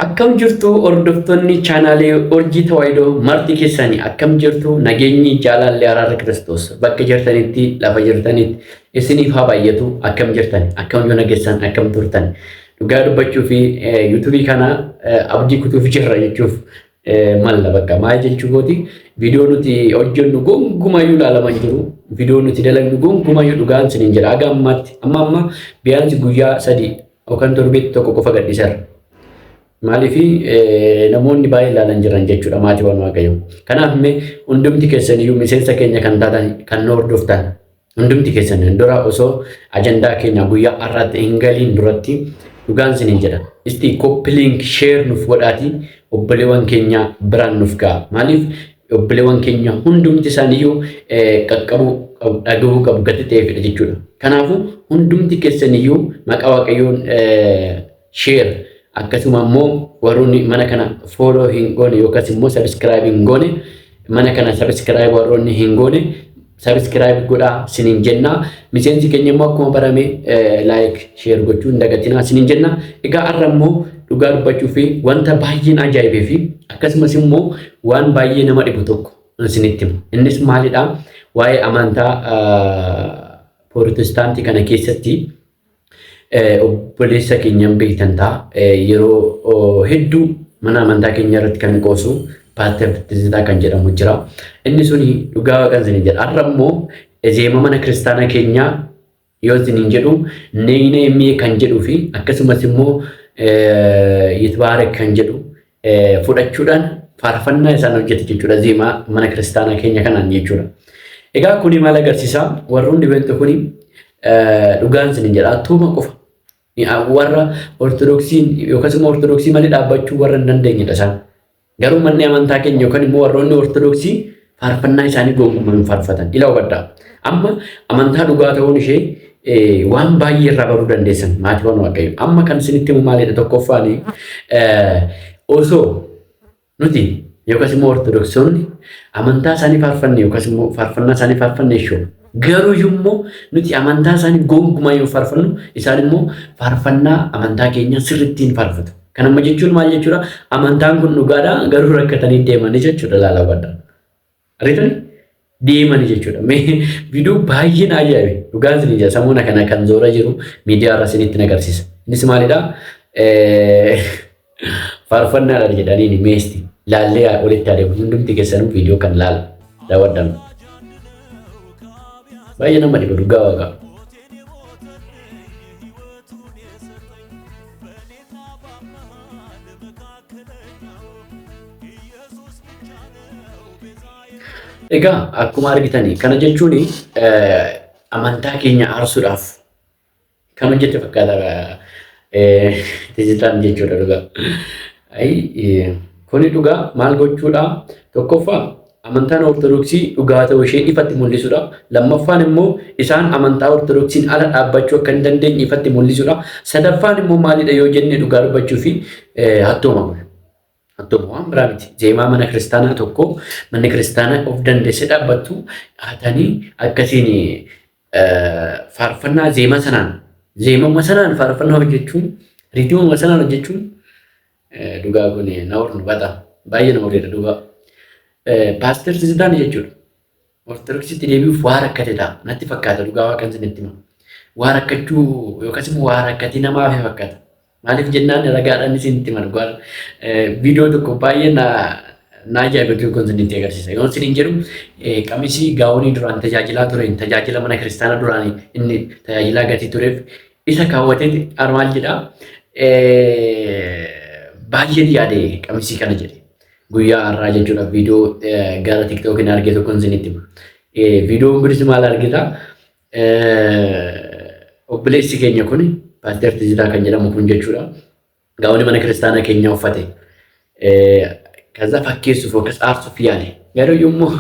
Akkam jirtu hordoftoonni chaanaalee Urjii Tawaahidoo marti keessanii akkam jirtu nageenyi jaalalli araarri Kiristoos bakka jirtanitti lafa jirtanitti isiniif haa baay'atu akkam jirtan akkam yoo nageessan akkam turtan dhugaa dubbachuu fi yuutuubii kana abdii kutuuf jirra jechuuf malla bakka maal jechuu gooti viidiyoo nuti hojjennu gonkumayyuu ilaalamaa jiru viidiyoo nuti dalagnu gonkumayyuu dhugaan siniin jira aga ammaatti amma biyaansi guyyaa 3 yookaan torbeetti tokko qofa gadhiisarra. Maalifi namoonni baay'ee ilaalan jiran jechuudha maatii waan waaqayyo. Kanaaf mee hundumti keessan iyyuu miseensa keenya kan taatan kan nu hordoftan hundumti keessan dura osoo ajandaa keenya guyyaa har'aatti hin galiin duratti dhugaan siniin jedha. Isti copy link share nuuf godhaati obboleewwan keenya biraan nuuf ga'a. Maaliif obboleewwan keenya hundumti isaaniiyyuu qaqqabuu dhagahuu qabu gati ta'eefidha jechuudha. Kanaafuu hundumti keessan iyyuu maqaa waaqayyoon share akkasuma immoo warroonni mana kana follow hin goone yookaas immoo subscribe hin goone mana kana subscribe warroonni hin goone subscribe godhaa siniin jenna miseensi keenya immoo akkuma barame like share gochuu hin dagatinaa siniin jenna. Egaa har'a immoo dhugaa dubbachuu fi wanta baay'een ajaa'ibee fi akkasumas immoo waan baay'ee nama dhibu tokko isinitti himu. Innis maalidha? Waa'ee amantaa Prootestaantii kana keessatti obboleessa keenyan beektan ta'a yeroo hedduu mana amantaa keenya irratti kan qoosu Paaster Tizitaa kan jedhamu jira. Inni suni dhugaa waaqan siniin jedha. Har'a immoo zeema mana kiristaanaa keenyaa yoo siniin jedhu neeynee kan jedhuu fi akkasumas immoo yitbaarak kan jedhu fudhachuudhaan faarfannaa isaan hojjete jechuudha zeema mana kiristaanaa keenya kanaan jechuudha. Egaa kuni maal agarsiisa? Warroonni beektu kuni dhugaan siniin jedha. Attuma qofa warra ortodoksiin yookaas immoo ortodoksii malee dhaabbachuu warra hin dandeenyedha isaan. Garuu manni amantaa keenya yookaan immoo warroonni ortodoksii faarfannaa isaanii gonkumaan faarfatan. Ila hubadhaa. Amma amantaa dhugaa ta'uun ishee waan baay'ee irraa baruu dandeessan maatii waan waaqayyo. Amma kan isinitti himu maalidha tokkoffaani osoo nuti yookaas immoo ortodoksionni amantaa isaanii faarfanne yookaas immoo faarfannaa isaanii faarfanne ishoo garuu immoo nuti amantaa isaanii gonkumaa yoo faarfannu isaan immoo faarfannaa amantaa keenya sirrittiin faarfatu. Kanamma jechuun maal jechuudha? Amantaan kun dhugaadha garuu rakkatanii deemanii jechuudha laalaa badda. Ariitanii deemanii jechuudha. Mee viidiyoo baay'een ajaa'ibe dhugaan isin ija samuuna kana kan zoora jiru miidiyaa irraa isinitti agarsiisa. Innis maalidha? Faarfannaadha jedhanii meesti laallee walitti adeemu hundumti keessanuu viidiyoo kan laala daawwadhamu. Baay'ee nama dhiba dhugaa waaqa. Egaa akkuma argitanii kana jechuun amantaa keenya aarsuudhaaf kan hojjete fakkaata Tizitaan jechuudha dhugaa. Kuni dhugaa maal gochuudha? Tokkoffaa amantaan ortodoksii dhugaa ta'uu ishee ifatti mul'isuudha. Lammaffaan immoo isaan amantaa ortodoksiin ala dhaabbachuu akka hin dandeenye ifatti mul'isuudha. Sadaffaan immoo maalidha yoo jenne dhugaa dubbachuu fi hattooma kun. Hattooma waan biraa miti. Zeemaa mana kiristaanaa tokko manni kiristaanaa of dandeesse dhaabbattu haatanii akkasiin faarfannaa zeemama sanaan faarfannaa hojjechuun riitimuma sanaan hojjechuun dhugaa kun na hornu baay'ee nama horiidha dhugaa. Paaster Tizitaan jechuudha. Ortodoksiitti deebi'uuf waa rakkate ta'a. Natti fakkaata dhugaa waaqan isinitti hima. Waa rakkachuu yookaas immoo waa rakkatii namaa hafe fakkaata. Maaliif jennaan ragaadhaan isinitti hima dhugaa. Viidiyoo tokko baay'ee na ajaa'ibatu kun isinitti agarsiisa. Yoo isiniin jedhu qamisii gaawonii duraan tajaajilaa ture tajaajila mana kiristaanaa duraan inni tajaajilaa gatii tureef isa kaawwatee armaal jedha. Baay'ee yaade qamisii kana jedhe. Guyyaa har'aa jechuudha viidiyoo gara TikTokiin argee tokko isinitti hima. Viidiyoon kunis maal argita? Obboleessi keenya kun Paaster Tizitaa kan jedhamu kun jechuudha. Gaawonii mana kiristaanaa keenyaa uffate. Kaza fakkeessuuf yookaas aarsuuf yaale. Garuu yommuu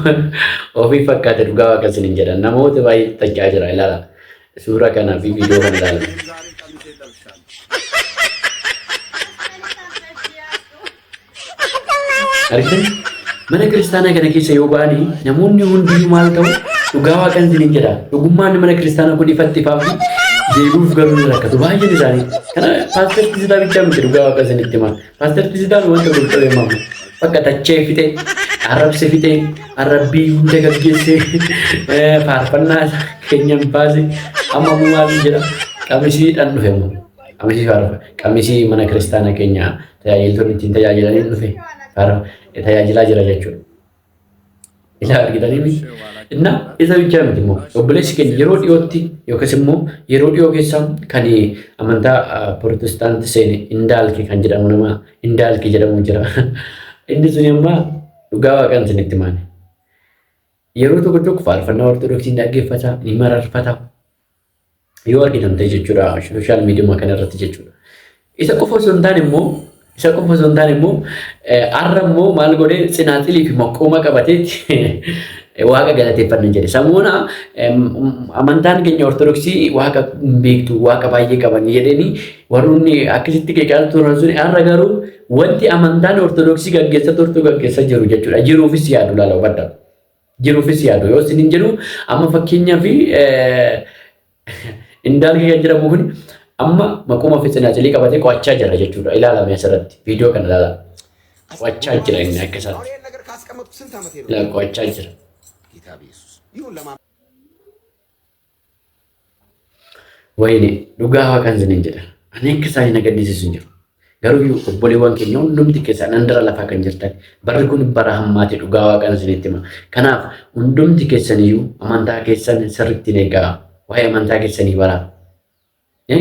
ofii fakkaate dhugaa waaqa isiniin jedhan namoota baay'ee taccaa jira ilaala. Suuraa kanaa fi viidiyoo kana ilaala. Argitanii mana kiristaanaa kana keessa yoo ba'anii namoonni hundinuu maal ta'u dhugaa waaqan isiniin jedha. Dhugummaan mana kiristaanaa kun ifatti ifaa fi deebi'uuf garuu rakkatu baay'een isaanii. Kana paaster Tisitaa bichaa miti dhugaa waaqa isinitti himaa. Paaster Tisitaan wanta qulqulluu himamu. Bakka tachee fite, arrabse fite, arrabbii hunda gaggeessee faarfannaa keenyan baase amma maal jedha qamisiidhaan dhufe immoo. Qamisii mana kiristaana keenya tajaajiltoonni ittiin tajaajilanii dhufe tajaajilaa jira jechuudha. Ilaa argitanii inna isa bichaa miti immoo obboleessi keenya yeroo dhiyootti yookiis immoo yeroo dhiyoo keessaa kan amantaa Pirotestaantii seene Indaalki kan jedhamu nama Indaalki jedhamu jira. Inni sun immoo dhugaa waaqaan isinitti himaani. Yeroo tokko tokko faarfannaa Ortodoksii dhaggeeffata ni mararfata. Yoo argitan ta'e jechuudha sooshaal miidiyaa kana irratti jechuudha. Isa qofa osoo hin taane immoo har'a immoo maal godhee tsinaaxilii fi maqooma qabateetti waaqa galateeffannaa jedhe. Samuuna amantaan keenya Ortodoksii waaqa beektu waaqa baay'ee qaban jedhanii warroonni akkasitti qeeqaa turan sun har'a garuu wanti amantaan Ortodoksii gaggeessaa jiru jechuudha. Jiruufis yaadu laala hubadha. Jiruufis yaadu yoo isin hin jedhu amma fakkeenyaaf Indaalki kan jedhamu kun amma maquma fi tsinaaxilii qabatee qo'achaa jira jechuudha. Ilaalame asirratti viidiyoo kana ilaala. Qo'achaa jira inni akka isaatti. Qo'achaa jira. Wayini dhugaa waaqaan isiniin jedha. Ani akka isaanii na gaddisiisu hin jiru. Garuu obboleewwan keenya hundumti keessaa nandara lafaa kan jirtan barri kun bara hammaati dhugaa waaqaan isinitti hima. Kanaaf hundumti keessaniyyuu amantaa keessan sirriitti eegaa. Waa'ee amantaa keessanii baraa.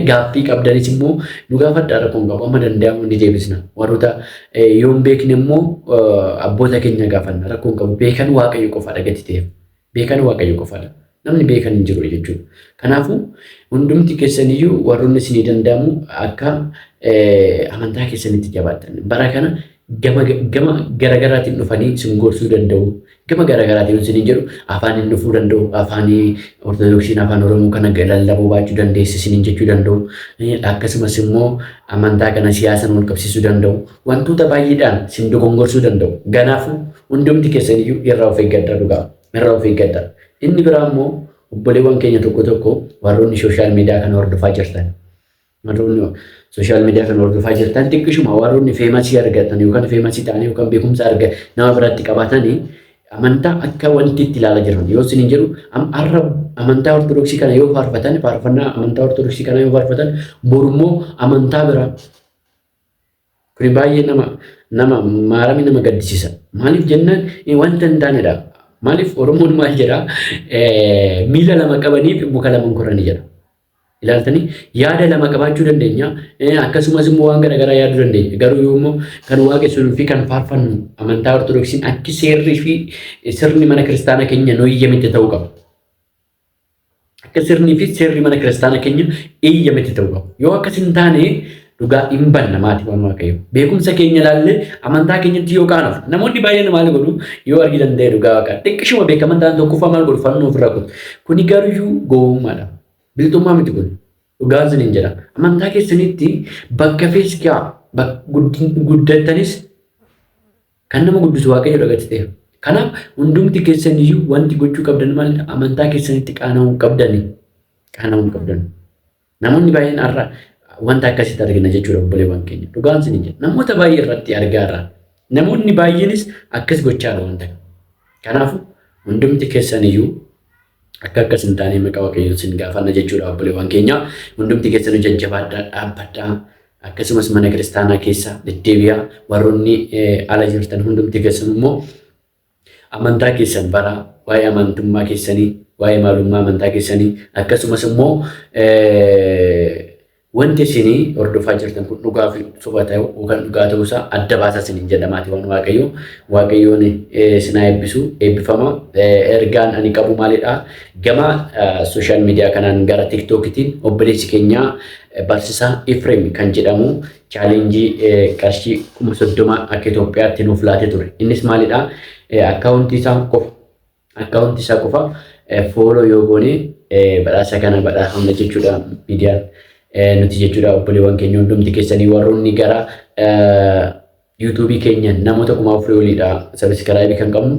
Gaaffii qabdanis immoo nu gaafadhaa rakkoon qabu amma danda'amu ni deebisna. Warroota yoo hin beekne immoo abboota keenya gaafanna rakkoon qabu beekan waaqayyo qofaadha gadi ta'eef. Beekan waaqayyo qofaadha. Namni beekan hin jiru jechuudha. Kanaafuu hundumti keessaniyyuu warroonni isinii danda'amu akka amantaa keessanitti jabaatan. Bara kana gama garagaraatiin dhufanii isin gorsuu danda'u. Gama garagaraatiin isin jedhu afaaniin dhufuu danda'u. Afaanii Ortodoksiin afaan Oromoo kana lallabuu baachuu dandeessi isin jechuu danda'u. Akkasumas immoo amantaa kana siyaasaan wal qabsiisuu danda'u. Wantoota baay'eedhaan isin dogongorsuu danda'u. Kanaafuu hundumti keessaniyyuu irraa of eeggadhaa dhugaa. Irraa of eeggadhaa. Inni biraa immoo obboleewwan keenya tokko warroonni sooshaal miidiyaa kana hordofaa jirtan. Warroonni sooshaal miidiyaa kana hordofaa jirtan xiqqishuma warroonni feemasii argatan yookaan feemasii ta'anii yookaan beekumsa nama biratti qabaatanii amantaa akka wanti itti ilaalaa jiran yoo isin jedhu har'a amantaa Ortodoksii kana yoo faarfatan faarfannaa amantaa Ortodoksii kana yoo faarfatan borummoo amantaa biraa kuni baay'ee nama gaddisiisa. Maaliif jennaan wanta hin taanedha. Maaliif Oromoon maal jedhaa miila lama qabaniif muka lama koranii jedha. Ilaaltanii yaada lama qabaachuu dandeenya. Akkasumas immoo waan garaagaraa yaaduu dandeenya. Garuu yommuu kan waaqessuu fi kan faarfannu amantaa Ortodoksiin akki seerrii fi sirni mana kiristaana keenya nu eeyyametti ta'uu qaba. Akka sirnii fi seerri mana kiristaana keenya eeyyametti ta'uu qaba. Yoo akkas hin taane dhugaa hin banna maatii waan waaqayyo. Beekumsa keenya ilaallee amantaa keenyatti yoo qaanaaf namoonni baay'een maal godhu yoo argi danda'e dhugaa waaqa. Xiqqishuma beekaman ta'an tokkoffaa maal godhu fannoo ofirraa kutu. Kuni garuu gowwummaadha. Biltummaa miti kun dhugaan isiniin jedha. Amantaa keessanitti bakka feeskaa guddattanis kan nama guddisu waaqayyo dhagatti ta'e. Kanaaf hundumti keessaniyyuu wanti gochuu qabdan maal amantaa keessanitti qaana'uu qabdani. Namoonni baay'een har'a wanta akkasitti argina jechuudha obboleewwan keenya. Dhugaan isiniin jedha. Namoota baay'ee irratti argaa irraa. Namoonni baay'eenis akkas gochaa jiru wanta. Kanaafuu hundumti keessaniyyuu akka akkas hin taane maqaa waaqayyoo isin gaafanna jechuudha obboleewwan keenya. Hundumti keessanuu jajjabaadhaa dhaabbadhaa. Akkasumas mana kiristaanaa keessa deddeebi'aa warroonni ala jirtan hundumti keessan immoo amantaa keessan bara waa'ee amantummaa keessanii waa'ee maalummaa amantaa keessanii akkasumas immoo wanti isinii hordofaa jirtan kun dhugaa fi soba ta'uu yookaan dhugaa ta'uusaa adda baasaa isiniin jedhamaati waan waaqayyoon isinaa eebbisu eebbifama. Ergaan ani qabu maalidhaa gama sooshaal miidiyaa kanaan gara tiktookitiin obboleessi keenya barsiisaa Efreem kan jedhamu chaalenjii qarshii 30,000 akka Itoophiyaatti nuuf laatee ture. Innis maalidhaa akkaawuntii isaa qofa fooloo yoo goone badhaasa kana badhaafamna jechuudha miidiyaan. Nuti jechuudha obboleewwan keenya hundumti keessanii warroonni gara yuutuubii keenya namoota 10,000 oliidha sabiskiraayibii kan qabnu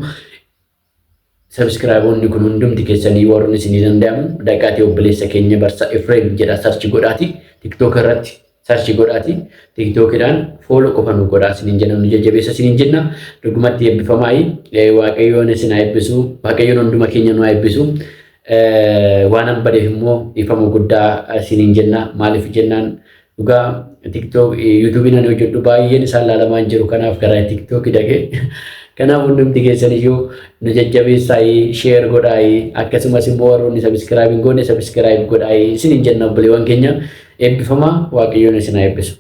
subscribe onni kun hundumti keessanii warroon isinii danda'amu daqaatii obboleessa keenya Barsaa Efreem jedha search godhaati TikTok irratti search godhaati TikTokidhaan follow qofa nu godhaa isiniin jenna nu jajjabeessa isiniin jenna dhugumatti eebbifamaayi waaqayyoon isin haa eebbisu waaqayyoon hunduma keenya nu haa eebbisu waan an badeef immoo ifama guddaa isiniin jenna maaliif jennaan dhugaa TikTok YouTube nan hojjedhu baay'een isaan laalamaa jiru kanaaf gara TikTok dhaqee kanaaf hundumti keessaniyyuu nu jajjabeessaayi share godhaayi akkasumas immoo warroonni subscribe hin goone subscribe godhaayi isiniin jenna obboleewwan keenya eebbifamaa waaqayyoon isin haa eebbisu.